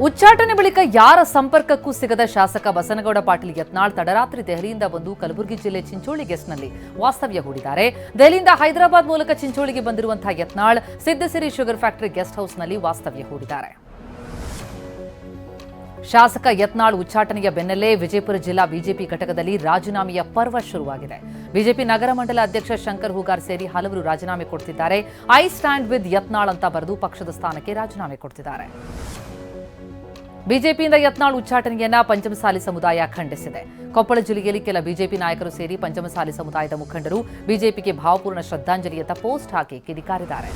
ಉಚ್ಚಾಟನೆ ಬಳಿಕ ಯಾರ ಸಂಪರ್ಕಕ್ಕೂ ಸಿಗದ ಶಾಸಕ ಬಸನಗೌಡ ಪಾಟೀಲ್ ಯತ್ನಾಳ್ ತಡರಾತ್ರಿ ದೆಹಲಿಯಿಂದ ಬಂದು ಕಲಬುರಗಿ ಜಿಲ್ಲೆ ಚಿಂಚೋಳಿ ಗೆಸ್ಟ್ನಲ್ಲಿ ವಾಸ್ತವ್ಯ ಹೂಡಿದ್ದಾರೆ. ದೆಹಲಿಯಿಂದ ಹೈದರಾಬಾದ್ ಮೂಲಕ ಚಿಂಚೋಳಿಗೆ ಬಂದಿರುವಂತಹ ಯತ್ನಾಳ್ ಸಿದ್ದಸಿರಿ ಶುಗರ್ ಫ್ಯಾಕ್ಟರಿ ಗೆಸ್ಟ್ ಹೌಸ್ನಲ್ಲಿ ವಾಸ್ತವ್ಯ ಹೂಡಿದ್ದಾರೆ. ಶಾಸಕ ಯತ್ನಾಳ್ ಉಚ್ಚಾಟನೆಯ ಬೆನ್ನಲ್ಲೇ ವಿಜಯಪುರ ಜಿಲ್ಲಾ ಬಿಜೆಪಿ ಘಟಕದಲ್ಲಿ ರಾಜೀನಾಮೆಯ ಪರ್ವ ಶುರುವಾಗಿದೆ. ಬಿಜೆಪಿ ನಗರ ಮಂಡಲ ಅಧ್ಯಕ್ಷ ಶಂಕರ್ ಹೂಗಾರ್ ಸೇರಿ ಹಲವರು ರಾಜೀನಾಮೆ ಕೊಡ್ತಿದ್ದಾರೆ. ಐ ಸ್ಟ್ಯಾಂಡ್ ವಿತ್ ಯತ್ನಾಳ್ ಅಂತ ಬರೆದು ಪಕ್ಷದ ಸ್ಥಾನಕ್ಕೆ ರಾಜೀನಾಮೆ ಕೊಡ್ತಿದ್ದಾರೆ. ಬಿಜೆಪಿಯಿಂದ ಯತ್ನಾಳ್ ಉಚ್ಚಾಟನೆಯನ್ನ ಪಂಚಮಸಾಲಿ ಸಮುದಾಯ ಖಂಡಿಸಿದೆ. ಕೊಪ್ಪಳ ಜಿಲ್ಲೆಯಲ್ಲಿ ಕೆಲ ಬಿಜೆಪಿ ನಾಯಕರು ಸೇರಿ ಪಂಚಮಸಾಲಿ ಸಮುದಾಯದ ಮುಖಂಡರು ಬಿಜೆಪಿಗೆ ಭಾವಪೂರ್ಣ ಶ್ರದ್ಧಾಂಜಲಿಯತ್ತ ಪೋಸ್ಟ್ ಹಾಕಿ ಕಿಡಿಕಾರಿದ್ದಾರೆ.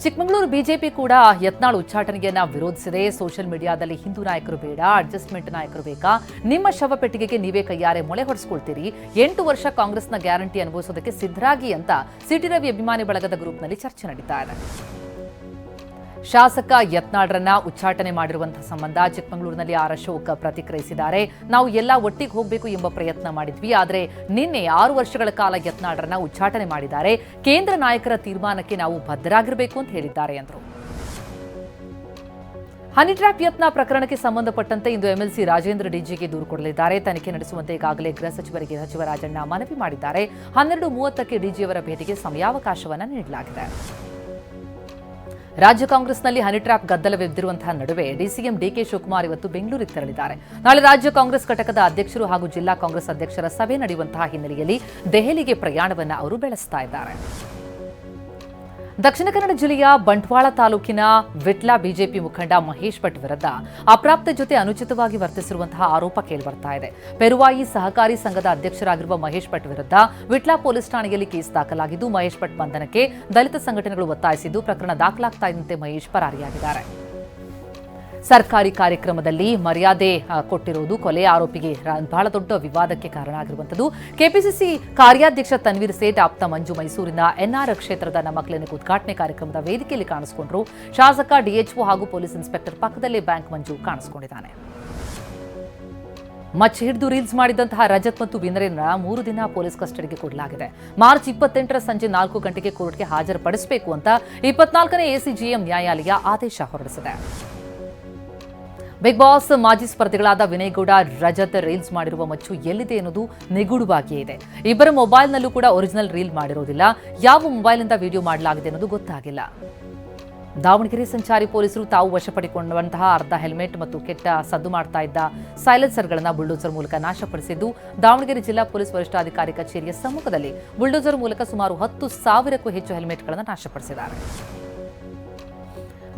ಚಿಕ್ಕಮಗಳೂರು ಬಿಜೆಪಿ ಕೂಡ ಯತ್ನಾಳ್ ಉಚ್ಚಾಟನೆಯನ್ನ ವಿರೋಧಿಸಿದೆ. ಸೋಷಿಯಲ್ ಮೀಡಿಯಾದಲ್ಲಿ ಹಿಂದೂ ನಾಯಕರು ಬೇಡ, ಅಡ್ಜಸ್ಟ್ಮೆಂಟ್ ನಾಯಕರು ಬೇಕಾ, ನಿಮ್ಮ ಶವಪೆಟ್ಟಿಗೆಗೆ ನೀವೇ ಕೈಯಾರೆ ಮೊಳೆ ಹೊಡೆಸ್ಕೊಳ್ತೀರಿ, 8 ವರ್ಷ ಕಾಂಗ್ರೆಸ್ನ ಗ್ಯಾರಂಟಿ ಅನುಭವಿಸೋದಕ್ಕೆ ಸಿದ್ಧರಾಗಿ ಅಂತ ಸಿಟಿ ರವಿ ಅಭಿಮಾನಿ ಬಳಗದ ಗ್ರೂಪ್ನಲ್ಲಿ ಚರ್ಚೆ ನಡೀತಾ ಇದೆ. ಶಾಸಕ ಯತ್ನಾಳ್ರನ್ನ ಉಚ್ಚಾಟನೆ ಮಾಡಿರುವಂತಹ ಸಂಬಂಧ ಚಿಕ್ಕಮಗಳೂರಿನಲ್ಲಿ ಆರ್ ಅಶೋಕ್ ಪ್ರತಿಕ್ರಿಯಿಸಿದ್ದಾರೆ. ನಾವು ಎಲ್ಲ ಒಟ್ಟಿಗೆ ಹೋಗಬೇಕು ಎಂಬ ಪ್ರಯತ್ನ ಮಾಡಿದ್ವಿ, ಆದರೆ ನಿನ್ನೆ 6 ವರ್ಷಗಳ ಕಾಲ ಯತ್ನಾಳ್ರನ್ನ ಉಚ್ಚಾಟನೆ ಮಾಡಿದ್ದಾರೆ. ಕೇಂದ್ರ ನಾಯಕರ ತೀರ್ಮಾನಕ್ಕೆ ನಾವು ಬದ್ಧರಾಗಿರಬೇಕು ಅಂತ ಹೇಳಿದ್ದಾರೆ ಎಂದರು. ಹನಿ ಟ್ರ್ಯಾಪ್ ಯತ್ನ ಪ್ರಕರಣಕ್ಕೆ ಸಂಬಂಧಪಟ್ಟಂತೆ ಇಂದು ಎಂಎಲ್ಸಿ ರಾಜೇಂದ್ರ ಡಿಜಿಗೆ ದೂರು ಕೊಡಲಿದ್ದಾರೆ. ತನಿಖೆ ನಡೆಸುವಂತೆ ಈಗಾಗಲೇ ಗೃಹ ಸಚಿವರಿಗೆ ಸಚಿವ ರಾಜಣ್ಣ ಮನವಿ ಮಾಡಿದ್ದಾರೆ. 12:30ಕ್ಕೆ ಡಿಜಿಯವರ ಭೇಟಿಗೆ ಸಮಯಾವಕಾಶವನ್ನು ನೀಡಲಾಗಿದೆ. ರಾಜ್ಯ ಕಾಂಗ್ರೆಸ್ನಲ್ಲಿ ಹನಿ ಟ್ರ್ಯಾಪ್ ಗದ್ದಲವೆದ್ದಿರುವಂತಹ ನಡುವೆ ಡಿಸಿಎಂ ಡಿಕೆ ಶಿವಕುಮಾರ್ ಇವತ್ತು ಬೆಂಗಳೂರಿಗೆ ತೆರಳಿದ್ದಾರೆ. ನಾಳೆ ರಾಜ್ಯ ಕಾಂಗ್ರೆಸ್ ಘಟಕದ ಅಧ್ಯಕ್ಷರು ಹಾಗೂ ಜಿಲ್ಲಾ ಕಾಂಗ್ರೆಸ್ ಅಧ್ಯಕ್ಷರ ಸಭೆ ನಡೆಯುವಂತಹ ಹಿನ್ನೆಲೆಯಲ್ಲಿ ದೆಹಲಿಗೆ ಪ್ರಯಾಣವನ್ನು ಅವರು ಬೆಳೆಸ್ತಾ ಇದ್ದಾರೆ. ದಕ್ಷಿಣ ಕನ್ನಡ ಜಿಲ್ಲೆಯ ಬಂಟ್ವಾಳ ತಾಲೂಕಿನ ವಿಟ್ಲ ಬಿಜೆಪಿ ಮುಖಂಡ ಮಹೇಶ್ ಭಟ್ ವಿರುದ್ಧ ಅಪ್ರಾಪ್ತೆ ಜೊತೆ ಅನುಚಿತವಾಗಿ ವರ್ತಿಸಿರುವಂತಹ ಆರೋಪ ಕೇಳಿಬರ್ತಾ ಇದೆ. ಪೆರುವಾಯಿ ಸಹಕಾರಿ ಸಂಘದ ಅಧ್ಯಕ್ಷರಾಗಿರುವ ಮಹೇಶ್ ಭಟ್ ವಿರುದ್ಧ ವಿಟ್ಲ ಪೊಲೀಸ್ ಠಾಣೆಯಲ್ಲಿ ಕೇಸ್ ದಾಖಲಾಗಿದ್ದು, ಮಹೇಶ್ ಭಟ್ ಬಂಧನಕ್ಕೆ ದಲಿತ ಸಂಘಟನೆಗಳು ಒತ್ತಾಯಿಸಿದ್ದು, ಪ್ರಕರಣ ದಾಖಲಾಗ್ತಾ ಇದ್ದಂತೆ ಮಹೇಶ್ ಪರಾರಿಯಾಗಿದ್ದಾರೆ. ಸರ್ಕಾರಿ ಕಾರ್ಯಕ್ರಮದಲ್ಲಿ ಮರ್ಯಾದೆ ಕೊಟ್ಟಿರುವುದು ಕೊಲೆ ಆರೋಪಿಗೆ ಬಹಳ ದೊಡ್ಡ ವಿವಾದಕ್ಕೆ ಕಾರಣ ಆಗಿರುವಂಥದ್ದು. ಕೆಪಿಸಿಸಿ ಕಾರ್ಯಾಧ್ಯಕ್ಷ ತನ್ವೀರ್ ಸೇಠ್ ಆಪ್ತ ಮಂಜು ಮೈಸೂರಿನ ಎನ್ಆರ್ ಕ್ಷೇತ್ರದ ನಮ್ಮ ಕ್ಲಿನಿಕ್ ಉದ್ಘಾಟನೆ ಕಾರ್ಯಕ್ರಮದ ವೇದಿಕೆಯಲ್ಲಿ ಕಾಣಿಸಿಕೊಂಡರು. ಶಾಸಕ ಡಿಎಚ್ಒ ಹಾಗೂ ಪೊಲೀಸ್ ಇನ್ಸ್ಪೆಕ್ಟರ್ ಪಕ್ಕದಲ್ಲೇ ಬ್ಯಾಂಕ್ ಮಂಜು ಕಾಣಿಸಿಕೊಂಡಿದ್ದಾನೆ. ಮಚ್ಚ ಹಿಡಿದು ರೀಲ್ಸ್ ಮಾಡಿದಂತಹ ರಜತ್ ಮತ್ತು ವೀರೇಂದ್ರ 3 ದಿನ ಪೊಲೀಸ್ ಕಸ್ಟಡಿಗೆ ಕೊಡಲಾಗಿದೆ. ಮಾರ್ಚ್ 28ರ ಸಂಜೆ 4 ಗಂಟೆಗೆ ಕೋರ್ಟ್ಗೆ ಹಾಜರುಪಡಿಸಬೇಕು ಅಂತ 24ನೇ ಎಸಿಜಿಎಂ ನ್ಯಾಯಾಲಯ ಆದೇಶ ಹೊರಡಿಸಿದೆ. ಬಿಗ್ ಬಾಸ್ ಮಾಜಿ ಸ್ಪರ್ಧಿಗಳಾದ ವಿನಯ್ ಗೌಡ, ರಜತ್ ರೀಲ್ಸ್ ಮಾಡಿರುವ ಮಚ್ಚು ಎಲ್ಲಿದೆ ಎನ್ನುವುದು ನಿಗೂಢವಾಗಿಯೇ ಇದೆ. ಇಬ್ಬರ ಮೊಬೈಲ್ನಲ್ಲೂ ಕೂಡ ಒರಿಜಿನಲ್ ರೀಲ್ ಮಾಡಿರೋದಿಲ್ಲ. ಯಾವ ಮೊಬೈಲ್ನಿಂದ ವಿಡಿಯೋ ಮಾಡಲಾಗಿದೆ ಅನ್ನೋದು ಗೊತ್ತಾಗಿಲ್ಲ. ದಾವಣಗೆರೆ ಸಂಚಾರಿ ಪೊಲೀಸರು ತಾವು ವಶಪಡಿಕೊಂಡಂತಹ ಅರ್ಧ ಹೆಲ್ಮೆಟ್ ಮತ್ತು ಕೆಟ್ಟ ಸದ್ದು ಮಾಡ್ತಾ ಇದ್ದ ಸೈಲೆನ್ಸರ್ಗಳನ್ನು ಬುಲ್ಡೋಸರ್ ಮೂಲಕ ನಾಶಪಡಿಸಿದ್ದು, ದಾವಣಗೆರೆ ಜಿಲ್ಲಾ ಪೊಲೀಸ್ ವರಿಷ್ಠಾಧಿಕಾರಿ ಕಚೇರಿಯ ಸಮ್ಮುಖದಲ್ಲಿ ಬುಲ್ಡೋಸರ್ ಮೂಲಕ ಸುಮಾರು 10,000ಕ್ಕೂ ಹೆಚ್ಚು ಹೆಲ್ಮೆಟ್ಗಳನ್ನು ನಾಶಪಡಿಸಿದ್ದಾರೆ.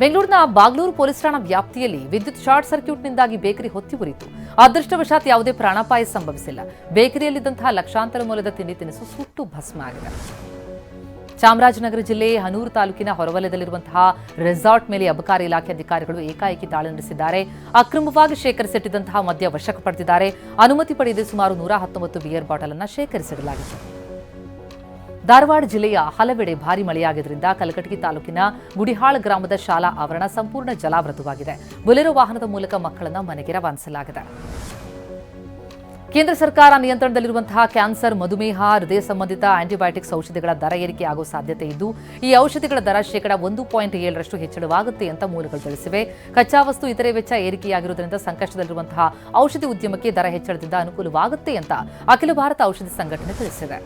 ಬೆಂಗಳೂರಿನ ಬಾಗ್ಲೂರು ಪೊಲೀಸ್ ಠಾಣಾ ವ್ಯಾಪ್ತಿಯಲ್ಲಿ ವಿದ್ಯುತ್ ಶಾರ್ಟ್ ಸರ್ಕ್ಯೂಟ್ನಿಂದಾಗಿ ಬೇಕರಿ ಹೊತ್ತಿ ಉರಿಯಿತು. ಅದೃಷ್ಟವಶಾತ್ ಯಾವುದೇ ಪ್ರಾಣಾಪಾಯ ಸಂಭವಿಸಿಲ್ಲ. ಬೇಕರಿಯಲ್ಲಿದ್ದಂತಹ ಲಕ್ಷಾಂತರ ಮೌಲ್ಯದ ತಿಂಡಿ ತಿನಿಸು ಸುಟ್ಟು ಭಸ್ಮ ಆಗಿದೆ. ಚಾಮರಾಜನಗರ ಜಿಲ್ಲೆ ಹನೂರು ತಾಲೂಕಿನ ಹೊರವಲಯದಲ್ಲಿರುವಂತಹ ರೆಸಾರ್ಟ್ ಮೇಲೆ ಅಬಕಾರಿ ಇಲಾಖೆ ಅಧಿಕಾರಿಗಳು ಏಕಾಏಕಿ ದಾಳಿ ನಡೆಸಿದ್ದಾರೆ. ಅಕ್ರಮವಾಗಿ ಶೇಖರಿಸಿಟ್ಟಿದ್ದಂತಹ ಮದ್ಯ ವಶಕ್ಕೆ ಪಡೆದಿದ್ದಾರೆ. ಅನುಮತಿ ಪಡೆಯದೆ ಸುಮಾರು 119 ಬಿಯರ್ ಬಾಟಲ್ ಅನ್ನು ಶೇಖರಿಸಿಡಲಾಗಿತ್ತು. ಧಾರವಾಡ ಜಿಲ್ಲೆಯ ಹಲವೆಡೆ ಭಾರೀ ಮಳೆಯಾಗಿದ್ದರಿಂದ ಕಲಘಟಗಿ ತಾಲೂಕಿನ ಗುಡಿಹಾಳ ಗ್ರಾಮದ ಶಾಲಾ ಆವರಣ ಸಂಪೂರ್ಣ ಜಲಾವೃತವಾಗಿದೆ. ಬೊಲೆರೋ ವಾಹನದ ಮೂಲಕ ಮಕ್ಕಳನ್ನು ಮನೆಗೆ ರವಾನಿಸಲಾಗಿದೆ. ಕೇಂದ್ರ ಸರ್ಕಾರ ನಿಯಂತ್ರಣದಲ್ಲಿರುವಂತಹ ಕ್ಯಾನ್ಸರ್, ಮಧುಮೇಹ, ಹೃದಯ ಸಂಬಂಧಿತ ಆಂಟಿಬಯೋಟಿಕ್ಸ್ ಔಷಧಿಗಳ ದರ ಏರಿಕೆ ಆಗೋ ಸಾಧ್ಯತೆ ಇದ್ದು, ಈ ಔಷಧಿಗಳ ದರ ಶೇಕಡಾ 1.7ರಷ್ಟು ಹೆಚ್ಚಳವಾಗುತ್ತೆ ಅಂತ ಮೂಲಗಳು ತಿಳಿಸಿವೆ. ಕಚ್ಚಾ ವಸ್ತು ಇತರೆ ವೆಚ್ಚ ಏರಿಕೆಯಾಗಿರುವುದರಿಂದ ಸಂಕಷ್ಟದಲ್ಲಿರುವಂತಹ ಔಷಧಿ ಉದ್ಯಮಕ್ಕೆ ದರ ಹೆಚ್ಚಳದಿಂದ ಅನುಕೂಲವಾಗುತ್ತೆ ಅಂತ ಅಖಿಲ ಭಾರತ ಔಷಧಿ ಸಂಘಟನೆ ತಿಳಿಸಿದೆ.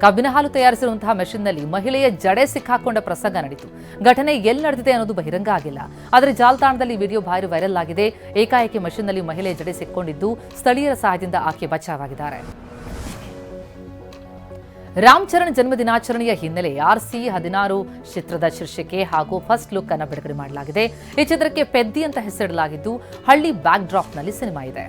ಕಬ್ಬಿನ ಹಾಲು ತಯಾರಿಸಿರುವಂತಹ ಮೆಷಿನ್ನಲ್ಲಿ ಮಹಿಳೆಯ ಜಡೆ ಸಿಕ್ಕಾಕೊಂಡ ಪ್ರಸಂಗ ನಡೆಯಿತು. ಘಟನೆ ಎಲ್ಲಿ ನಡೆದಿದೆ ಅನ್ನೋದು ಬಹಿರಂಗ ಆಗಿಲ್ಲ. ಆದರೆ ಜಾಲತಾಣದಲ್ಲಿ ವಿಡಿಯೋ ಭಾರಿ ವೈರಲ್ ಆಗಿದೆ. ಏಕಾಏಕಿ ಮೆಷಿನ್ನಲ್ಲಿ ಮಹಿಳೆಯ ಜಡೆ ಸಿಕ್ಕೊಂಡಿದ್ದು, ಸ್ಥಳೀಯರ ಸಹಾಯದಿಂದ ಆಕೆ ಬಚಾವಾಗಿದ್ದಾರೆ. ರಾಮ್ ಚರಣ್ ಜನ್ಮದಿನಾಚರಣೆಯ ಹಿನ್ನೆಲೆ RC16 ಚಿತ್ರದ ಶೀರ್ಷಿಕೆ ಹಾಗೂ ಫಸ್ಟ್ ಲುಕ್ ಅನ್ನು ಬಿಡುಗಡೆ ಮಾಡಲಾಗಿದೆ. ಈ ಚಿತ್ರಕ್ಕೆ ಪೆದ್ದಿ ಅಂತ ಹೆಸರಿಡಲಾಗಿದ್ದು, ಹಳ್ಳಿ ಬ್ಯಾಕ್ ಡ್ರಾಪ್ನಲ್ಲಿ ಸಿನಿಮಾ ಇದೆ.